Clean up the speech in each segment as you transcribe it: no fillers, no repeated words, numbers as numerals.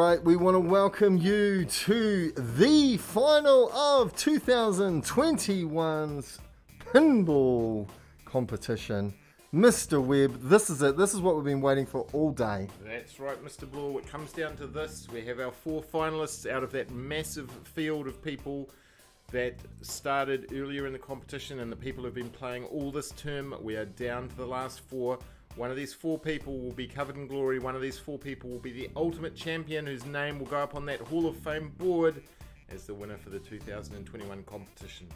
right, we want to welcome you to the final of 2021's Pinball competition. Mr. Webb, this is it. This is what we've been waiting for all day. That's right, Mr. Blue. It comes down to this. We have our 4 finalists out of that massive field of people that started earlier in the competition, and the people who've been playing all this term. We are down to the last 4. One of these 4 people will be covered in glory. One of these 4 people will be the ultimate champion, whose name will go up on that Hall of Fame board as the winner for the 2021 competition.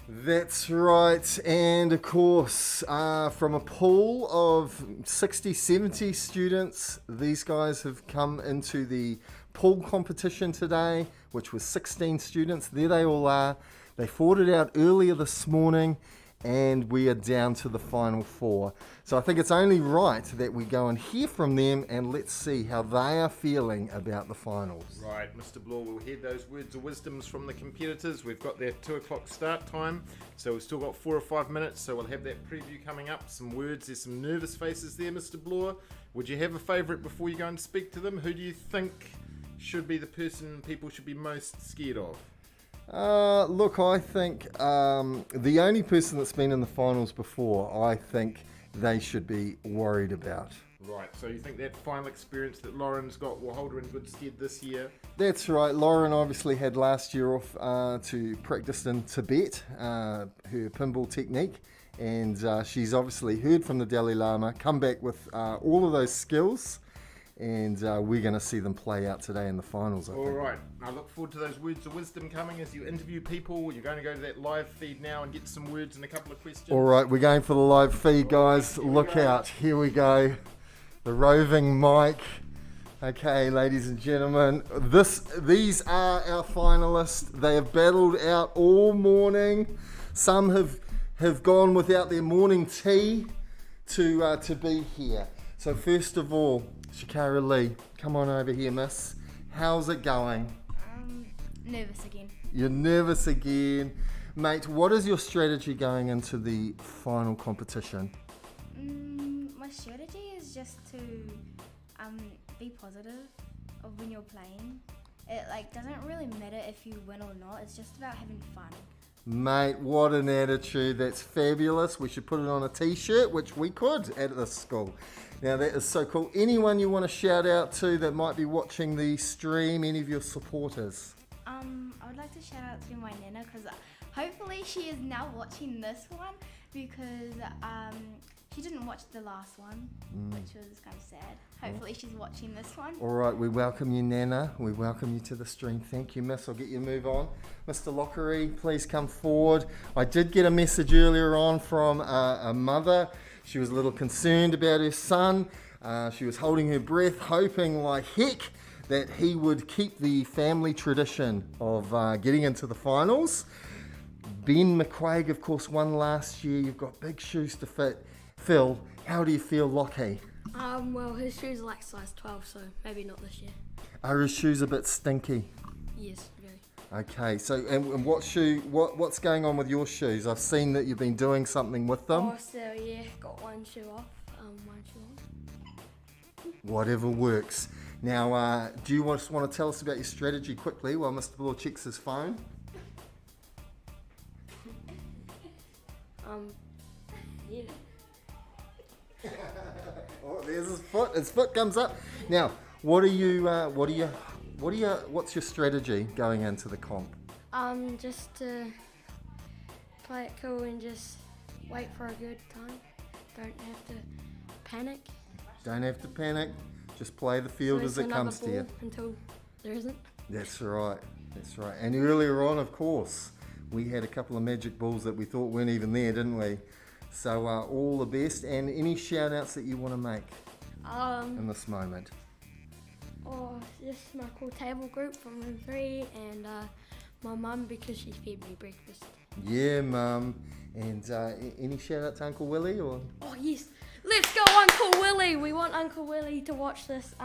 That's right, and of course, from a pool of 60, 70 students, these guys have come into the pool competition today, which was 16 students. There they all are. They fought it out earlier this morning, and we are down to the final 4. So I think it's only right that we go and hear from them, and let's see how they are feeling about the finals. Right, Mr. Bloor, we'll hear those words of wisdoms from the competitors. We've got their 2 o'clock start time, so we've still got 4 or 5 minutes, so we'll have that preview coming up. Some words, there's some nervous faces there, Mr. Bloor. Would you have a favourite before you go and speak to them? Who do you think should be the person people should be most scared of? Look, I think the only person that's been in the finals before, I think they should be worried about. Right, so you think that final experience that Lauren's got will hold her in good stead this year? That's right. Lauren obviously had last year off to practice in Tibet, her pinball technique, and she's obviously heard from the Dalai Lama, come back with all of those skills, and we're going to see them play out today in the finals, I think. All right. I look forward to those words of wisdom coming as you interview people. You're going to go to that live feed now and get some words and a couple of questions. All right, we're going for the live feed, guys. Look out. Here we go. The roving mic. Okay, ladies and gentlemen, these are our finalists. They have battled out all morning. Some have gone without their morning tea to be here. So first of all, Shakara Lee, come on over here, miss. How's it going? Nervous again. You're nervous again. Mate, what is your strategy going into the final competition? My strategy is just to be positive of when you're playing. It doesn't really matter if you win or not. It's just about having fun. Mate, what an attitude. That's fabulous. We should put it on a t-shirt, which we could at this school. Now that is so cool. Anyone you want to shout out to that might be watching the stream, any of your supporters? I would like to shout out to my Nana, because hopefully she is now watching this one, because she didn't watch the last one, which was kind of sad. Hopefully she's watching this one. All right, we welcome you, Nana. We welcome you to the stream. Thank you, miss. I'll get you to move on. Mr. Lockery, please come forward. I did get a message earlier on from a mother. She was a little concerned about her son. She was holding her breath, hoping like heck that he would keep the family tradition of getting into the finals. Ben McQuaig, of course, won last year. You've got big shoes to fit. Phil, how do you feel, Lockie? Well, his shoes are like size 12, so maybe not this year. Are his shoes a bit stinky? Yes, very. Okay, so and what's going on with your shoes? I've seen that you've been doing something with them. Oh, so yeah, got one shoe off, one shoe on. Whatever works. Now, do you just want to tell us about your strategy quickly while Mr. Bloor checks his phone? Yeah. Oh, there's his foot. His foot comes up. Now, what's your strategy going into the comp? Just to play it cool and just wait for a good time. Don't have to panic. Don't have to panic. Just play the field as it comes to you. Until there isn't. That's right. That's right. And earlier on, of course, we had a couple of magic balls that we thought weren't even there, didn't we? So all the best. And any shout outs that you want to make in this moment? Oh, just my cool table group from room 3 and my mum, because she fed me breakfast. Yeah, Mum. And any shout out to Uncle Willie? Or? Oh, yes. Let's go, Uncle Willie. We want Uncle Willie to watch this.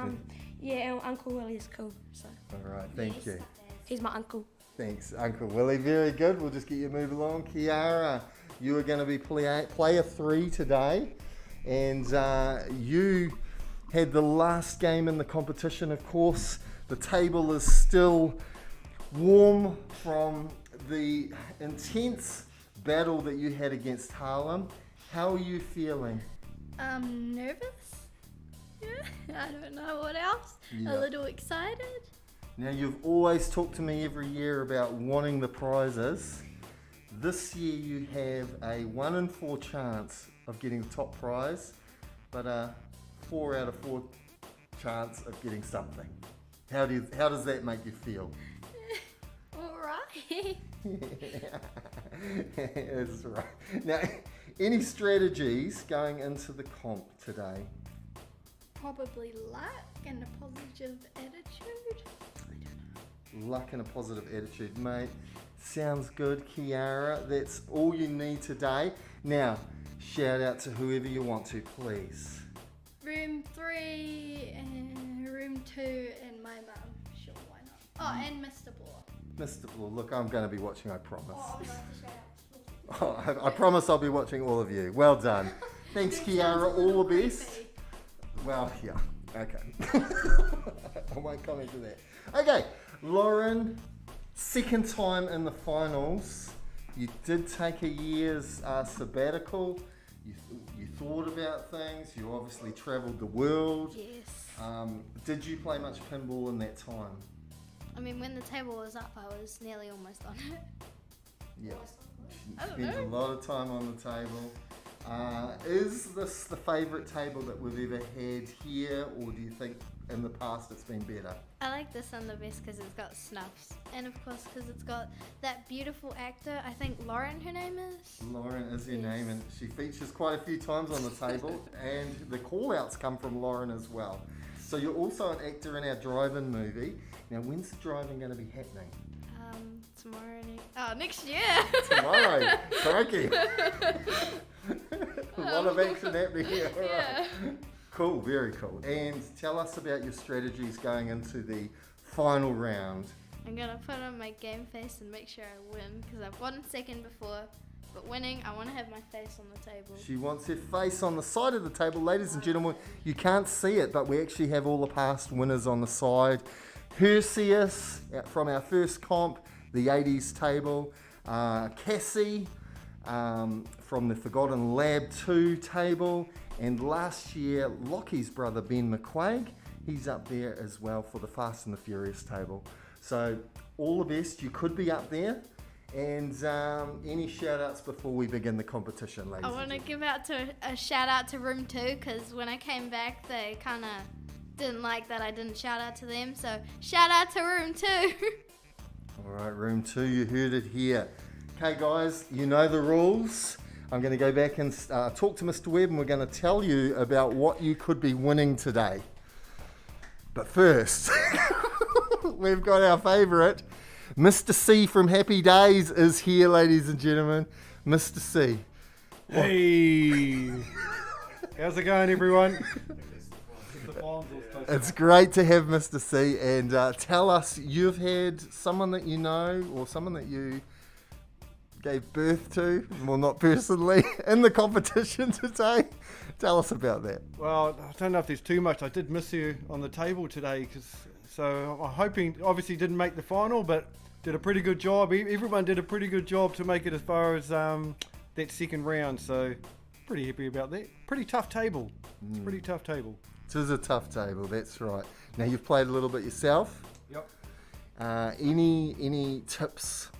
Yeah, Uncle Willie is cool. So. All right, thank you. He's my uncle. Thanks, Uncle Willie. Very good. We'll just get you moved along. Kiara, you are going to be player 3 today. And you had the last game in the competition, of course. The table is still warm from the intense battle that you had against Harlem. How are you feeling? Nervous. Yeah, I don't know what else. Yeah. A little excited. Now, you've always talked to me every year about wanting the prizes. This year you have a 1 in 4 chance of getting the top prize, but a 4 out of 4 chance of getting something. How does that make you feel? All right. That's right. Now, any strategies going into the comp today? Probably luck and a positive attitude. I don't know. Luck and a positive attitude, mate. Sounds good, Kiara. That's all you need today. Now, shout out to whoever you want to, please. Room 3 and room 2 and my mum. Sure, why not? Oh, and Mr. Bloor. Mr. Blue, look, I'm going to be watching, I promise. Oh, I would like to shout out. Oh, I promise I'll be watching all of you. Well done. Thanks, That Kiara. sounds a All little the best. creepy. Well, yeah. Okay. I won't comment to that. Okay, Lauren, second time in the finals. You did take a year's sabbatical. You thought about things. You obviously travelled the world. Yes. Did you play much pinball in that time? I mean, when the table was up, I was nearly almost on it. Yeah. I don't Spent a know. lot of time on the table. Is this the favourite table that we've ever had here, or do you think in the past it's been better? I like this one the best because it's got snuffs. And of course, because it's got that beautiful actor, I think Lauren, her name is. Lauren is her Yes. name, and she features quite a few times on the table, and the call-outs come from Lauren as well. So you're also an actor in our drive-in movie. Now, when's the drive-in going to be happening? Tomorrow. Next year. Tomorrow. Crikey. A lot of action happening here. All right. Yeah. Cool, very cool. And tell us about your strategies going into the final round. I'm gonna put on my game face and make sure I win because I've won second before. But winning, I want to have my face on the table. She wants her face on the side of the table. Ladies and gentlemen, you can't see it, but we actually have all the past winners on the side. Perseus from our first comp, the 80s table. Cassie from the Forgotten Lab 2 table. And last year, Lockie's brother, Ben McQuaig, he's up there as well for the Fast and the Furious table. So all the best. You could be up there. And any shout outs before we begin the competition, ladies? I want to give out a shout out to room 2 because when I came back, they kind of didn't like that I didn't shout out to them. So shout out to room 2. All right, room 2, you heard it here. Okay, guys, you know the rules. I'm going to go back and talk to Mr. Webb, and we're going to tell you about what you could be winning today. But first, we've got our favourite. Mr. C from Happy Days is here, ladies and gentlemen. Mr. C. Hey, how's it going, everyone? It's great to have Mr. C, and tell us, you've had someone that you know or someone that you gave birth to, well, not personally, in the competition today. Tell us about that. Well, I don't know if there's too much. I did miss you on the table today, so I'm hoping, obviously didn't make the final, but did a pretty good job. Everyone did a pretty good job to make it as far as that second round, so pretty happy about that. Pretty tough table. It's a pretty tough table. It is a tough table, that's right. Now, you've played a little bit yourself. Yep. Any tips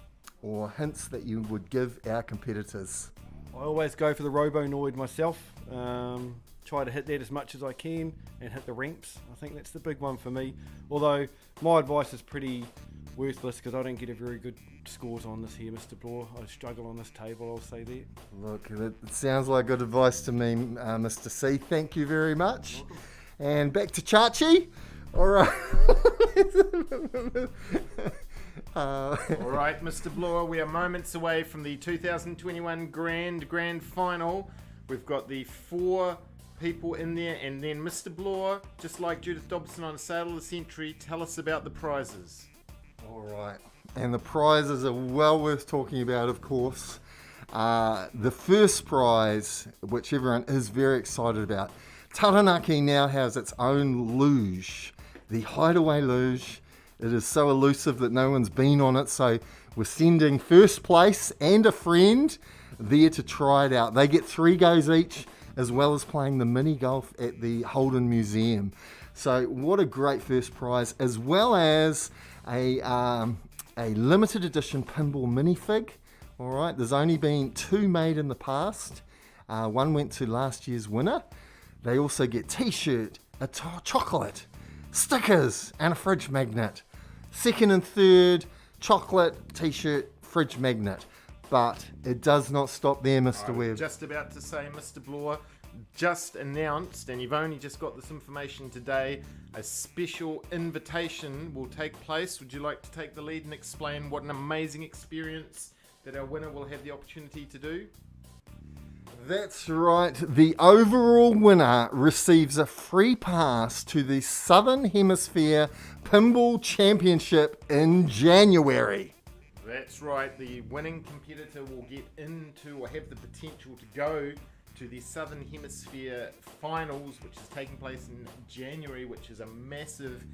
or hints that you would give our competitors? I always go for the Robonoid myself. Try to hit that as much as I can and hit the ramps. I think that's the big one for me. Although my advice is pretty worthless because I don't get a very good scores on this here, Mr. Bloor. I struggle on this table, I'll say that. Look, it sounds like good advice to me, Mr. C. Thank you very much. And back to Chachi. All right. All right, Mr. Bloor, we are moments away from the 2021 Grand Final. We've got the 4 people in there, and then Mr. Bloor, just like Judith Dobson on Sail of the Century, tell us about the prizes. All right. And the prizes are well worth talking about, of course. The first prize, which everyone is very excited about, Taranaki now has its own luge, the Hideaway luge. It is so elusive that no one's been on it, so we're sending first place and a friend there to try it out. They get 3 goes each, as well as playing the mini golf at the Holden Museum. So what a great first prize, as well as a limited edition pinball minifig. All right, there's only been 2 made in the past. One went to last year's winner. They also get t-shirt, a chocolate, stickers, and a fridge magnet. Second and third, chocolate, t-shirt, fridge magnet. But it does not stop there, Mr. Webb. Just about to say, Mr. Bloor just announced, and you've only just got this information today, a special invitation will take place. Would you like to take the lead and explain what an amazing experience that our winner will have the opportunity to do? That's right. The overall winner receives a free pass to the Southern Hemisphere Pinball Championship in January. That's right. The winning competitor will get into, or have the potential to go to the Southern Hemisphere Finals, which is taking place in January, which is a massive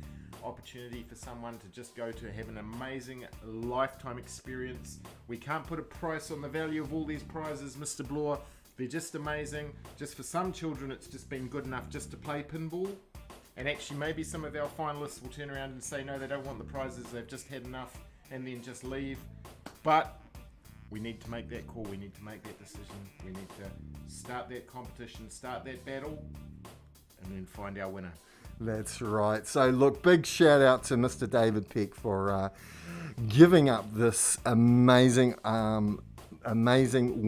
opportunity for someone to just go to have an amazing lifetime experience. We can't put a price on the value of all these prizes, Mr. Bloor. They're just amazing. Just for some children, it's just been good enough just to play pinball. And actually, maybe some of our finalists will turn around and say, no, they don't want the prizes. They've just had enough and then just leave. But we need to make that call. We need to make that decision. We need to start that competition, start that battle, and then find our winner. That's right. So look, big shout out to Mr. David Peck for giving up this amazing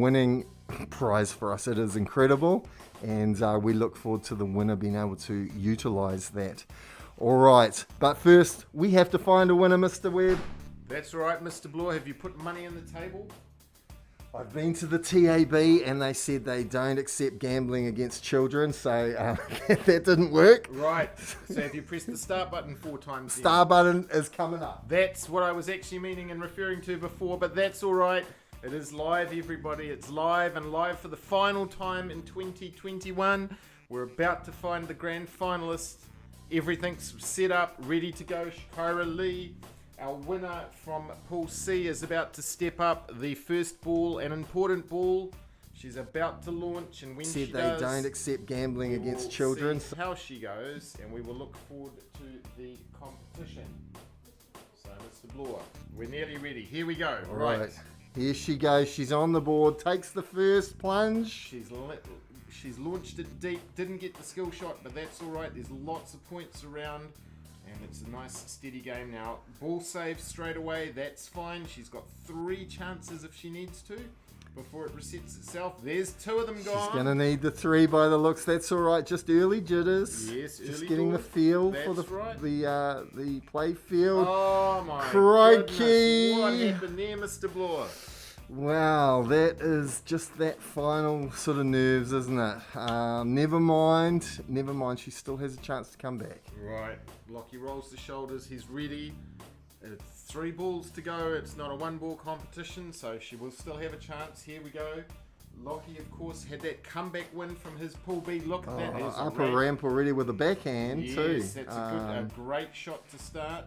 winning prize for us. It is incredible, and we look forward to the winner being able to utilise that. All right, but first we have to find a winner, Mr. Webb. That's right, Mr. Bloor. Have you put money on the table? I've been to the TAB and they said they don't accept gambling against children, so that didn't work. Right. So have you pressed the start button 4 times? Star button is coming up. That's what I was actually meaning and referring to before, but that's all right. It is live, everybody. It's live and live for the final time in 2021. We're about to find the grand finalists. Everything's set up, ready to go. Shakira Lee, our winner from Pool C, is about to step up. The first ball, an important ball. She's about to launch, and when Said she they does, don't accept gambling we against will children. see how she goes, and we will look forward to the competition. So, Mr. Bloor, we're nearly ready. Here we go. All right. Here she goes. She's on the board. Takes the first plunge. She's launched it deep. Didn't get the skill shot, but that's all right. There's lots of points around, and it's a nice steady game now. Ball save straight away. That's fine. She's got 3 chances if she needs to before it resets itself. There's 2 of them gone. She's going to need the 3 by the looks. That's all right. Just early jitters. Yes, just early getting doors. the feel That's for right. the play field. Oh my Crikey. goodness. What happened there, Mr. Bloor? Wow, that is just that final sort of nerves, isn't it? Never mind. She still has a chance to come back. Right. Lockie rolls the shoulders. He's ready. It's 3 balls to go. It's not a 1-ball competition, so she will still have a chance. Here we go. Lockie, of course, had that comeback win from his Pool B. Look at that. There's a Upper ramp already with a backhand too. Yes, that's a great shot to start.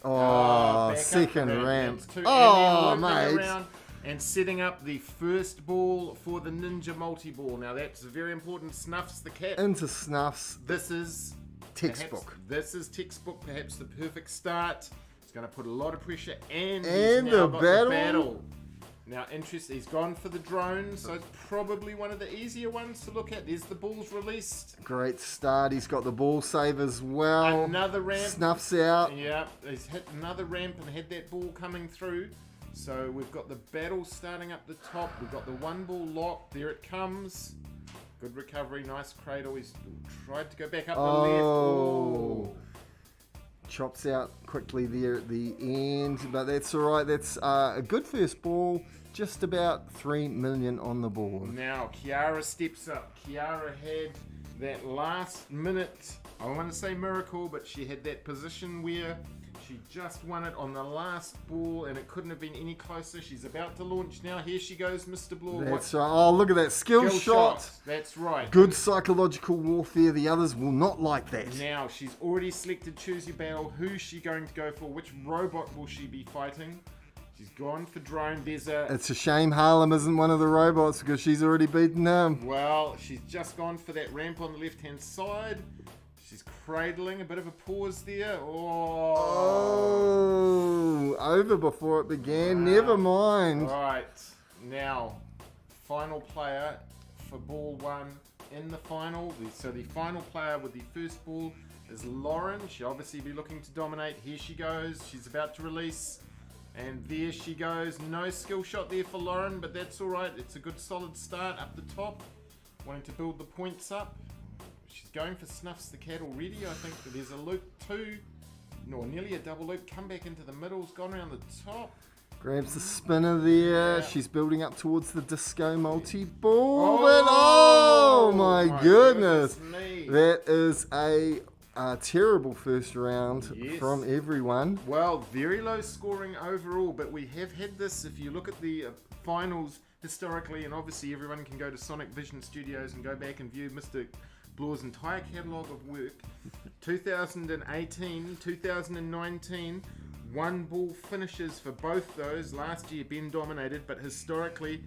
Oh, Back up second the ramp. That's 2. Oh, And then looping mate. around and setting up the first ball for the Ninja multi-ball. Now that's very important. Snuffs the cat. Into snuffs. This is Textbook. This is textbook. Perhaps the perfect start. It's going to put a lot of pressure, and And he's now the got battle. the battle. Now, interest. He's gone for the drone, so it's probably one of the easier ones to look at. There's the balls released. Great start. He's got the ball save as well. Another ramp. Snuffs out. Yeah, he's hit another ramp and had that ball coming through. So we've got the battle starting up the top. We've got the 1-ball lock. There it comes. Good recovery. Nice cradle. He's tried to go back up the left. Oh. Chops out quickly there at the end, but that's all right. That's a good first ball. Just about 3 million on the board. Now Kiara steps up. Kiara had that last minute, I want to say miracle, but she had that position where she just won it on the last ball, and it couldn't have been any closer. She's about to launch now. Here she goes, Mr. Blore. That's right. Oh, look at that skill shot. That's right. Good psychological warfare. The others will not like that. Now, she's already selected Choose Your Battle. Who's she going to go for? Which robot will she be fighting? She's gone for drone. It's a shame Harlem isn't one of the robots because she's already beaten him. Well, she's just gone for that ramp on the left-hand side. She's cradling. A bit of a pause there. Oh, over before it began. Wow. Never mind. Right. Now, final player for ball one in the final. So the final player with the first ball is Lauren. She'll obviously be looking to dominate. Here she goes. She's about to release. And there she goes. No skill shot there for Lauren, but that's all right. It's a good solid start up the top. Wanting to build the points up. She's going for Snuffs the Cat already. I think there's a loop two. No, nearly a double loop. Come back into the middle. It's gone around the top. Grabs the spinner there. Yeah. She's building up towards the disco multi-ball. Oh my goodness. Me. That is a terrible first round Yes. from everyone. Well, very low scoring overall, but we have had this. If you look at the finals historically, and obviously everyone can go to Sonic Vision Studios and go back and view Mr. Blore's entire catalogue of work. 2018, 2019, one ball finishes for both those. Last year Ben dominated, but historically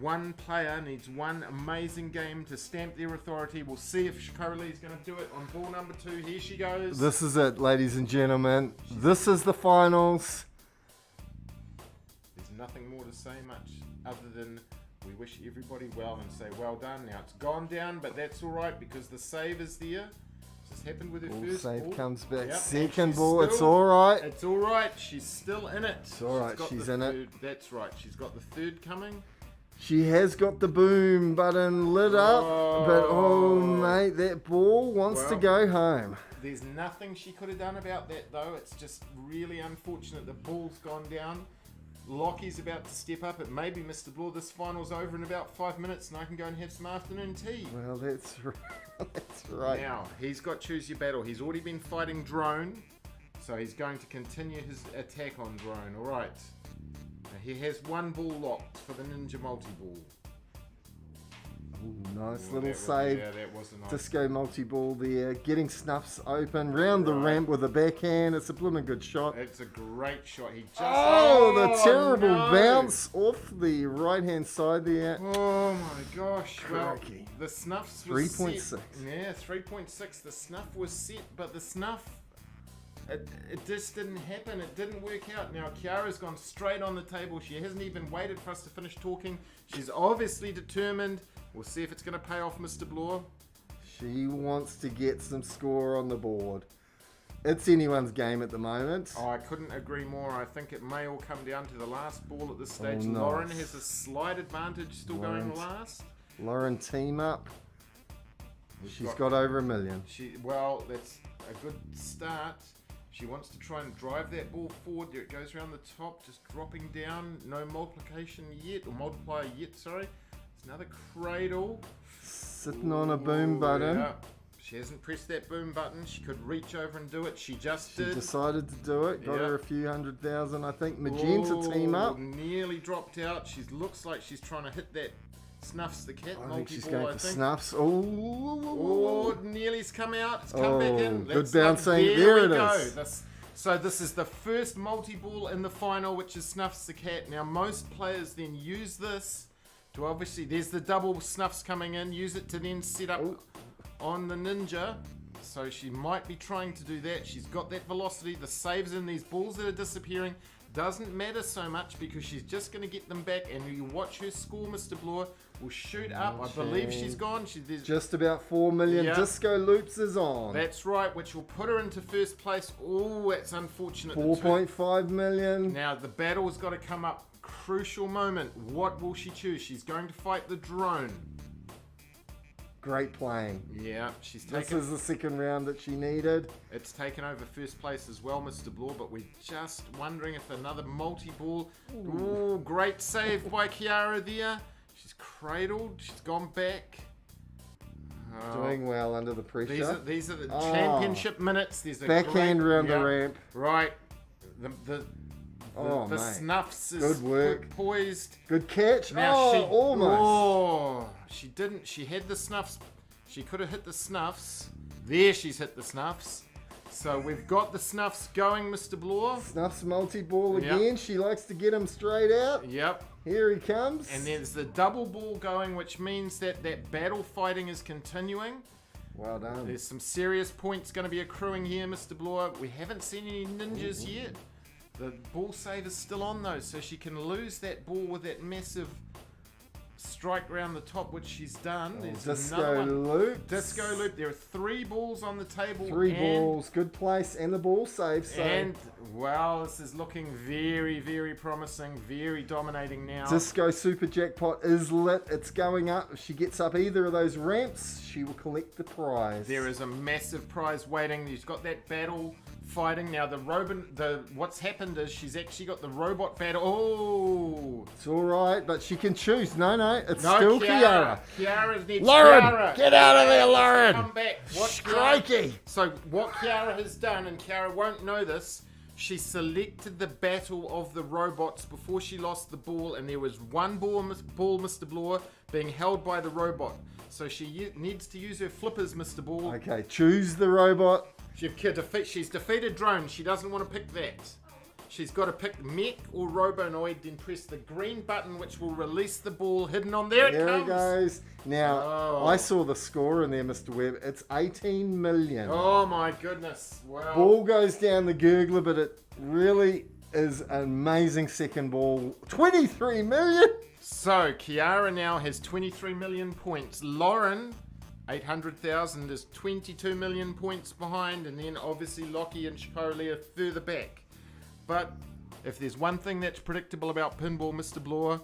one player needs one amazing game to stamp their authority. We'll see if Shirley's going to do it on ball number 2. Here she goes. This is it, ladies and gentlemen. This is the finals. There's nothing more to say much other than we wish everybody well and say well done. Now it's gone down, but that's all right because the save is there. This happened with her Ball first save ball. comes back. Yep, Second and she's ball, it's still- all right. It's all right. She's still in it. It's all right, she's in it. That's right. She's got the third coming. She has got the boom button lit up, but oh mate, that ball wants to go home. There's nothing she could have done about that though. It's just really unfortunate. The ball's gone down. Lockie's about to step up. It may be Mr. Blore. This final's over in about 5 minutes and I can go and have some afternoon tea. Well, that's right. That's right. Now, he's got Choose Your Battle. He's already been fighting Drone, so he's going to continue his attack on Drone. All right. Now, he has one ball locked for the Ninja Multi-Ball. Ooh, nice Ooh, little that was- save. Yeah, that was a nice. Disco multi-ball there, getting Snuffs open, round the ramp with a backhand. It's a blooming good shot. It's a great shot. He just. Oh, the terrible no. bounce off the right-hand side there. Oh my gosh. Well, Crikey. the Snuffs was 3.6. set. Yeah, 3.6. The Snuff was set, but the Snuff, it just didn't happen. It didn't work out. Now, Kiara's gone straight on the table. She hasn't even waited for us to finish talking. She's obviously determined. We'll see if it's going to pay off, Mr. Blore. She wants to get some score on the board. It's anyone's game at the moment. Oh, I couldn't agree more. I think it may all come down to the last ball at this stage. Oh, nice. Lauren has a slight advantage still going Lauren's- last. Lauren, team up. We've She's got over $1 million. Well, that's a good start. She wants to try and drive that ball forward. There it goes around the top, just dropping down. No multiplication yet, or multiplier yet, sorry. It's another cradle. Sitting on a boom Ooh, button. yeah. She hasn't pressed that boom button. She could reach over and do it. She just She did. decided to do it. Got Yeah. her a few $100,000, I think. Magenta team up. Nearly dropped out. She looks like she's trying to hit that Snuffs the Cat I think she's multi-ball, going I for think. Snuffs. Oh, nearly's come out. It's come back in. good Let's bouncing. There There we it go. is. So this is the first multi-ball in the final, which is Snuffs the Cat. Now, most players then use this to obviously, there's the double Snuffs coming in. Use it to then set up on the Ninja. So she might be trying to do that. She's got that velocity. The saves in these balls that are disappearing doesn't matter so much because she's just going to get them back. And you watch her score, Mr. Blore, will shoot up. I believe she's gone. There's Just about 4 million. Yeah. Disco Loops is on. That's right, which will put her into first place. Oh, that's unfortunate. 4.5 million. Now, the battle's got to come up. Crucial moment. What will she choose? She's going to fight the Drone. Great playing. Yeah, she's This taken. is the second round that she needed. It's taken over first place as well, Mr. Blore, but we're just wondering if another multi-ball. Ooh, great save by Kiara there. She's cradled. She's gone back. Oh, Doing well under the pressure. these are the championship minutes. There's a Backhand great, round the yeah. ramp. Right. the Oh, the mate. snuffs is Good work. poised. Good catch. Now Almost. Oh, she didn't. She had the snuffs. She could have hit the snuffs. There, she's hit the snuffs. So we've got the snuffs going, Mr. Bloor. Snuffs multi-ball Yep. again. She likes to get him straight out. Yep. Here he comes. And there's the double ball going, which means that battle fighting is continuing. Well done. There's some serious points going to be accruing here, Mr. Bloor. We haven't seen any ninjas yet. The ball save is still on though, so she can lose that ball with that massive strike round the top, which she's done. There's another Disco one. loop. Disco loop. There are 3 balls on the table. Three and, balls. Good place. And the ball save. So And, wow, this is looking very, very promising. Very dominating now. Disco Super Jackpot is lit. It's going up. If she gets up either of those ramps, she will collect the prize. There is a massive prize waiting. She's got that battle fighting now. What's happened is she's actually got the robot battle. Oh, It's all right, but she can choose. No, it's no, still Kiara. Kiara needs Lauren, Kiara. get out of there, Lauren. Come back. Crikey. So what Kiara has done, and Kiara won't know this, she selected the battle of the robots before she lost the ball, and there was one ball, Mr. Bloor, being held by the robot. So she needs to use her flippers, Mr. Ball. Okay, choose the robot. She's defeated drone. She doesn't want to pick that. She's got to pick mech or robonoid, then press the green button, which will release the ball hidden on there. There It he comes. goes. Now, Oh. I saw the score in there, Mr. Webb. It's 18 million. Oh my goodness! Wow. Ball goes down the gurgler, but it really is an amazing second ball. 23 million. So Kiara now has 23 million points. Lauren, 800,000, is 22 million points behind, and then obviously Lockie and Shirley are further back. But if there's one thing that's predictable about pinball, Mr. Bloor,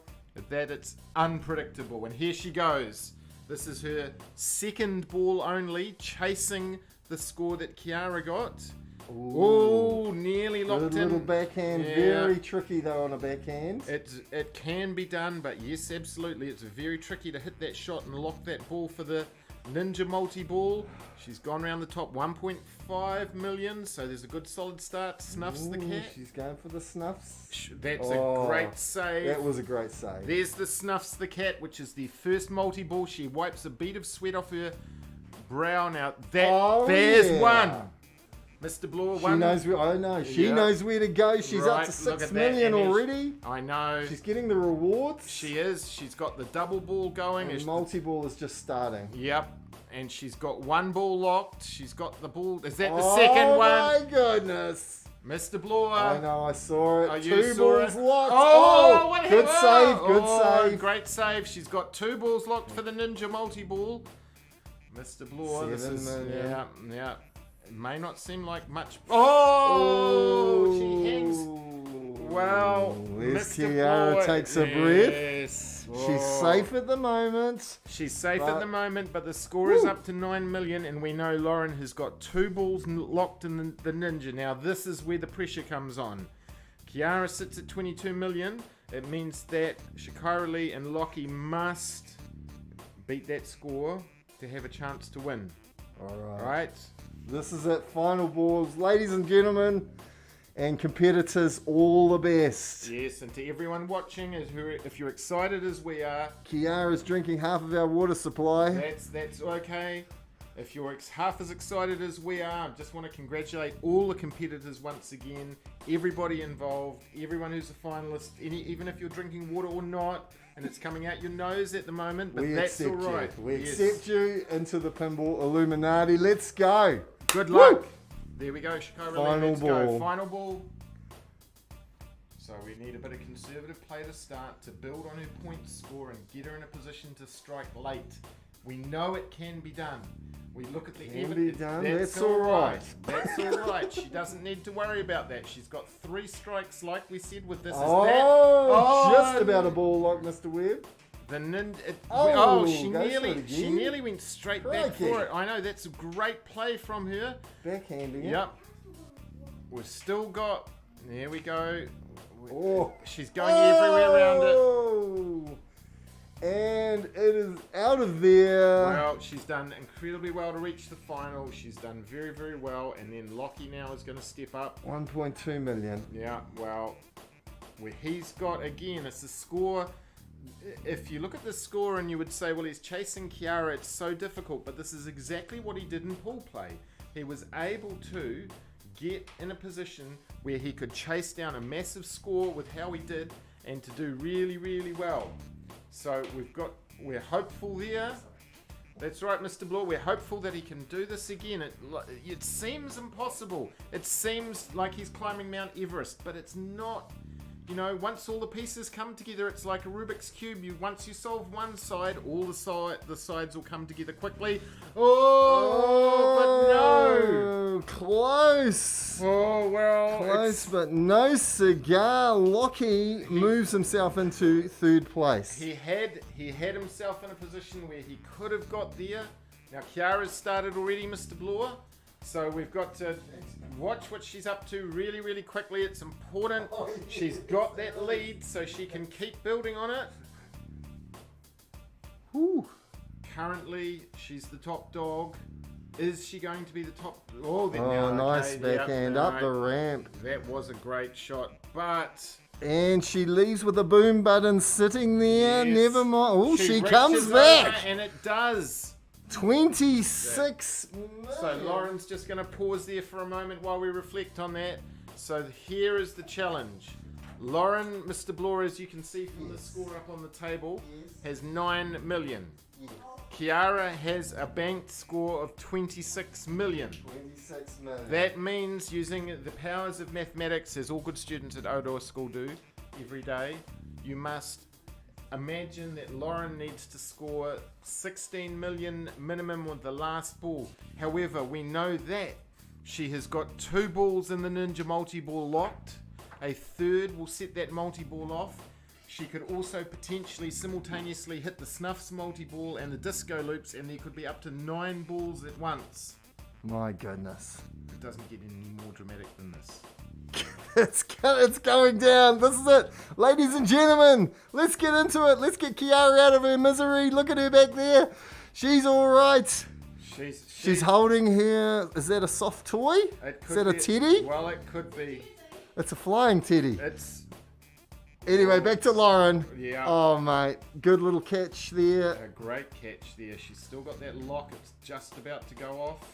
that it's unpredictable. And here she goes. This is her second ball only, chasing the score that Kiara got. Oh, nearly locked Good in. little backhand. Yeah. Very tricky, though, on a backhand. It can be done, but yes, absolutely. It's very tricky to hit that shot and lock that ball for the Ninja multi-ball. She's gone around the top 1.5 million, so there's a good solid start. Snuffs the Ooh, cat. She's going for the snuffs. That's Oh, a great save. That was a great save. There's the Snuffs the cat, which is the first multi-ball. She wipes a bead of sweat off her brow. Now, there's yeah. one. Mr. Bloor, She one. knows where. I know. She Yeah. knows where to go. She's up Right, to look 6 at that, million and there's- already. I know. She's getting the rewards. She is. She's got the double ball going. And multi-ball is just starting. Yep. And she's got one ball locked. She's got the ball. Is that the Oh second one? my goodness! Mr. Bloor. I know. I saw it. Oh, you 2 saw balls it? locked. Oh, what good happened? save. Good Oh, save. Great save. She's got 2 balls locked for the Ninja multi-ball. Mr. Bloor. This 7 is, million. yeah. It may not seem like much. Oh, she hangs. Wow. There's Mr. Kiara Bloor. takes a breath. Yes. She's Oh. safe at the moment. She's safe But- at the moment, but the score is up to 9 million, and we know Lauren has got 2 balls locked in the Ninja. Now, this is where the pressure comes on. Kiara sits at 22 million. It means that Shakira Lee and Lockie must beat that score to have a chance to win. All right. Right? This is it. Final balls. Ladies and gentlemen and competitors, all the best. Yes, and to everyone watching, if you're excited as we are, Kiara's drinking half of our water supply. that's okay. If you're half as excited as we are, I just want to congratulate all the competitors once again, everybody involved, everyone who's a finalist, even if you're drinking water or not, and it's coming out your nose at the moment, but We that's accept all right. you. We Yes. accept you into the Pinball Illuminati. Let's go. Good Woo! luck. There we go, Shakira. Final Let's ball. go. Final ball. So we need a bit of conservative play to start to build on her point score and get her in a position to strike late. We know it can be done. We look at the Can evidence. be done. That's all right. That's all right. She doesn't need to worry about that. She's got 3 strikes, like we said, with this. Oh, Is that? just about a ball lock, Mr. Webb. The ninja. Oh, she goes for it she again. nearly went straight back Crikey. for it. I know, that's a great play from her. Backhanding it. Yep. We've still got. There we go. Oh. She's going everywhere around it. Oh. And it is out of there. Well, she's done incredibly well to reach the final. She's done very, very well. And then Lockie now is going to step up. 1.2 million. Yeah, well, where he's got, again, it's a score. If you look at the score and you would say, well, he's chasing Kiara, it's so difficult. But this is exactly what he did in pool play. He was able to get in a position where he could chase down a massive score with how he did and to do really, really well. So we're hopeful there. That's right, Mr. Bloor. We're hopeful that he can do this again. It seems impossible. It seems like he's climbing Mount Everest, but it's not. You know, once all the pieces come together, it's like a Rubik's Cube. Once you solve one side, all the sides will come together quickly. Oh, but no! Close! Oh, well. Close, but no cigar. Lockie moves himself into third place. He had himself in a position where he could have got there. Now, Kiara's started already, Mr. Bloor. So we've got to watch what she's up to really, really quickly. It's important. She's got that lead, so she can keep building on it. Whew. Currently, she's the top dog. Is she going to be the top? Oh, Nice backhand up the ramp. That was a great shot, but... And she leaves with the boom button sitting there. Yes. Never mind. Oh, she reaches comes over, back. and it does. 26 So Lauren's just going to pause there for a moment while we reflect on that. So here is the challenge. Lauren, Mr. Bloor, as you can see from the score up on the table, has 9 million. Kiara has a banked score of 26 million. 26 million. That means using the powers of mathematics, as all good students at Auroa School do every day, you must imagine that Lauren needs to score 16 million minimum with the last ball. However, we know that she has got 2 balls in the Ninja multi-ball locked. A third will set that multi-ball off. She could also potentially simultaneously hit the Snuffs multi-ball and the disco loops, and there could be up to 9 balls at once. My goodness. It doesn't get any more dramatic than this. It's going down. This is it. Ladies and gentlemen, let's get into it. Let's get Kiara out of her misery. Look at her back there. She's all right. She's holding her. Is that a soft toy? Is that a teddy? Well, it could be. It's a flying teddy. It's... Anyway, back to Lauren. Yeah. Oh, mate. Good little catch there. A great catch there. She's still got that lock. It's just about to go off.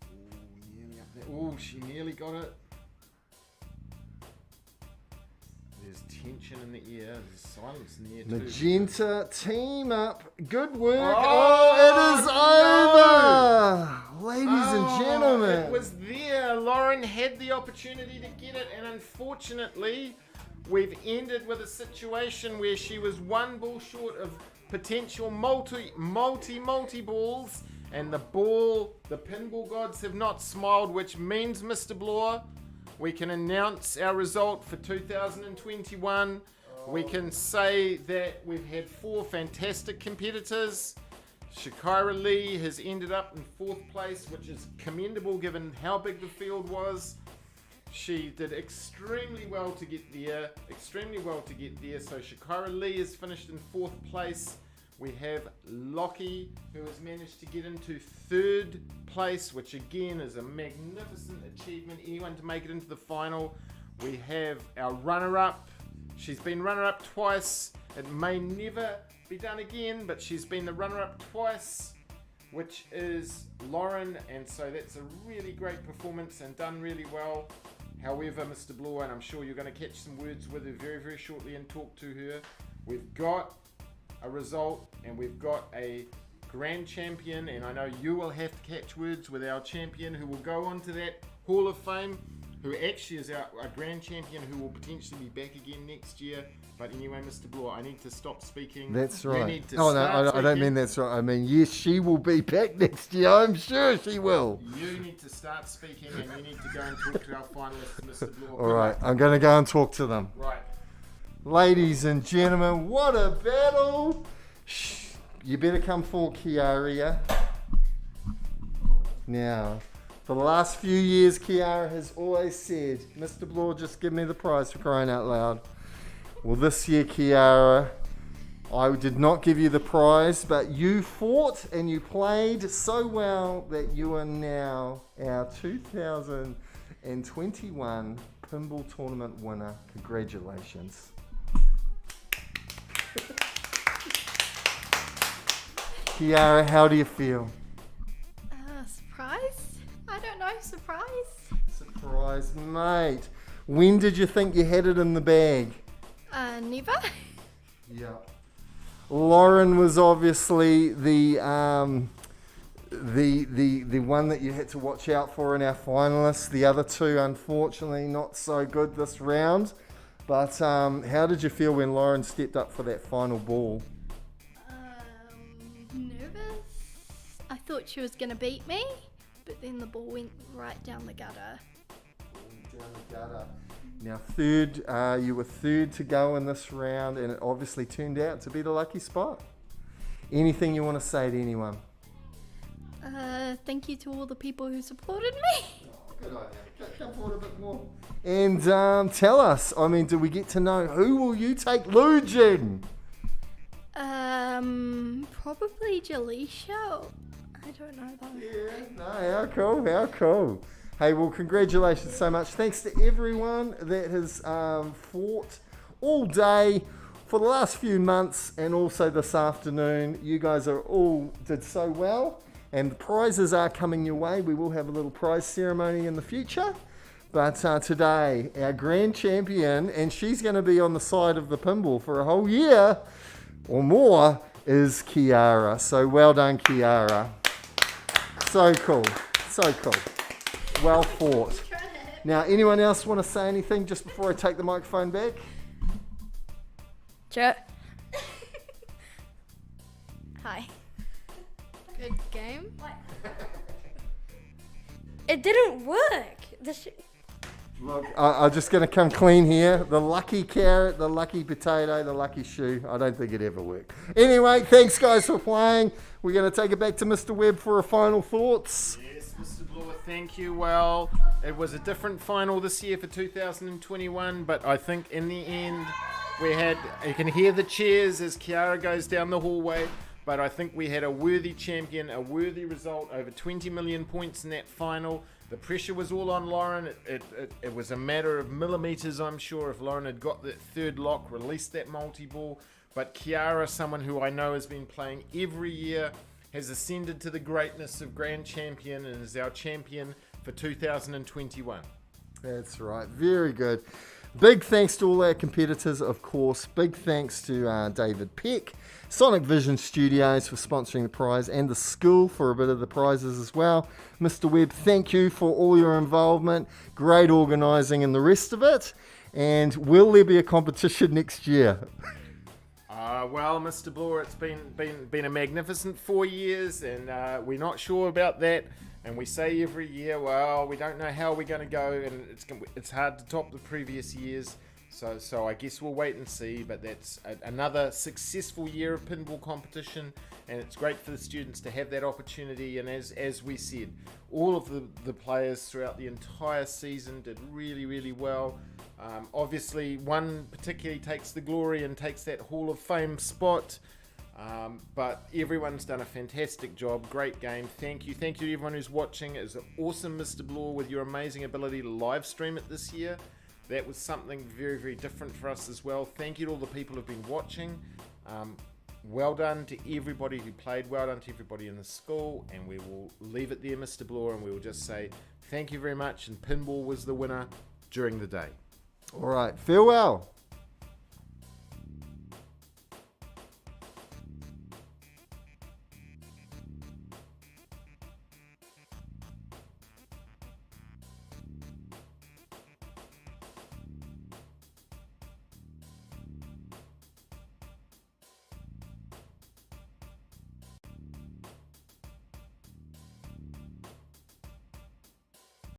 Ooh, nearly up there. Ooh, she nearly got it. There's tension in the air. There's silence in the air too. Magenta team up. Good work. Oh, it is over. Ladies and gentlemen. It was there. Lauren had the opportunity to get it, and unfortunately, we've ended with a situation where she was 1 ball short of potential multi balls, and the pinball gods have not smiled, which means, Mr. Bloor, we can announce our result for 2021. We can say that we've had 4 fantastic competitors. Shakira Lee has ended up in 4th place, which is commendable given how big the field was. She did extremely well to get there. So Shakira Lee has finished in 4th place. We have Lockie, who has managed to get into 3rd place, which again is a magnificent achievement. Anyone to make it into the final. We have our runner-up. She's been runner-up twice. It may never be done again, but she's been the runner-up twice, which is Lauren, and so that's a really great performance and done really well. However, Mr. Bloor, and I'm sure you're going to catch some words with her very, very shortly and talk to her, we've got a result and we've got a grand champion, and I know you will have to catch words with our champion who will go on to that Hall of Fame, who actually is our grand champion who will potentially be back again next year. But anyway, Mr. Bloor, I need to stop speaking. That's You right. need to Oh, no, start I don't speaking. mean that's right. I mean, yes, she will be back next year. I'm sure she will. You need to start speaking, and you need to go and talk to our finalists, Mr. Bloor. All right, I'm going to go and talk to them. Right. Ladies and gentlemen, what a battle. Shh, you better come forward, Kiara. Now, for the last few years, Kiara has always said, Mr. Bloor, just give me the prize, for crying out loud. Well, this year, Kiara, I did not give you the prize, but you fought and you played so well that you are now our 2021 Pinball Tournament winner. Congratulations. Kiara, how do you feel? Surprise? I don't know, surprise? Surprise, mate. When did you think you had it in the bag? Never. Yeah. Lauren was obviously the one that you had to watch out for in our finalists. The other two, unfortunately, not so good this round. But how did you feel when Lauren stepped up for that final ball? Nervous. I thought she was going to beat me, but then the ball went right down the gutter. Down the gutter. Now, you were third to go in this round, and it obviously turned out to be the lucky spot. Anything you want to say to anyone? Thank you to all the people who supported me. Good idea. Come forward a bit more. And tell us, do we get to know who will you take Lugin? Probably Jaleisha. I don't know though. Yeah, no, how cool. Hey, well, congratulations so much. Thanks to everyone that has fought all day for the last few months and also this afternoon. You guys all did so well, and the prizes are coming your way. We will have a little prize ceremony in the future. But today, our grand champion, and she's going to be on the side of the pinball for a whole year or more, is Kiara. So well done, Kiara. So cool. Well fought. Now, anyone else want to say anything just before I take the microphone back? Sure. Hi. Good game. It didn't work. Look, I'm just going to come clean here. The lucky carrot, the lucky potato, the lucky shoe. I don't think it ever worked. Anyway, thanks guys for playing. We're going to take it back to Mr. Webb for a final thoughts. Yes, Mr. Bloor, thank you. Well, it was a different final this year for 2021, but I think in the end you can hear the cheers as Kiara goes down the hallway, but I think we had a worthy champion, a worthy result, over 20 million points in that final. The pressure was all on Lauren. It was a matter of millimetres, I'm sure, if Lauren had got that third lock, released that multi-ball. But Kiara, someone who I know has been playing every year, has ascended to the greatness of Grand Champion and is our champion for 2021. That's right. Very good. Big thanks to all our competitors, of course. Big thanks to David Peck, Sonic Vision Studios for sponsoring the prize, and the school for a bit of the prizes as well. Mr. Webb, thank you for all your involvement, great organising and the rest of it. And will there be a competition next year? Well, Mr. Bloor, it's been a magnificent 4 years, and we're not sure about that. And we say every year, well, we don't know how we're going to go, and it's hard to top the previous years. So I guess we'll wait and see. But that's another successful year of pinball competition, and it's great for the students to have that opportunity. And as we said, all of the players throughout the entire season did really, really well. Obviously, one particularly takes the glory and takes that Hall of Fame spot. But everyone's done a fantastic job. Great game. Thank you to everyone who's watching. It was awesome, Mr. Bloor, with your amazing ability to live stream it this year. That was something very, very different for us as well. Thank you to all the people who've been watching. Well done to everybody who played. Well done to everybody in the school. And we will leave it there, Mr. Bloor, and we will just say thank you very much. And Pinball was the winner during the day. All right. Farewell.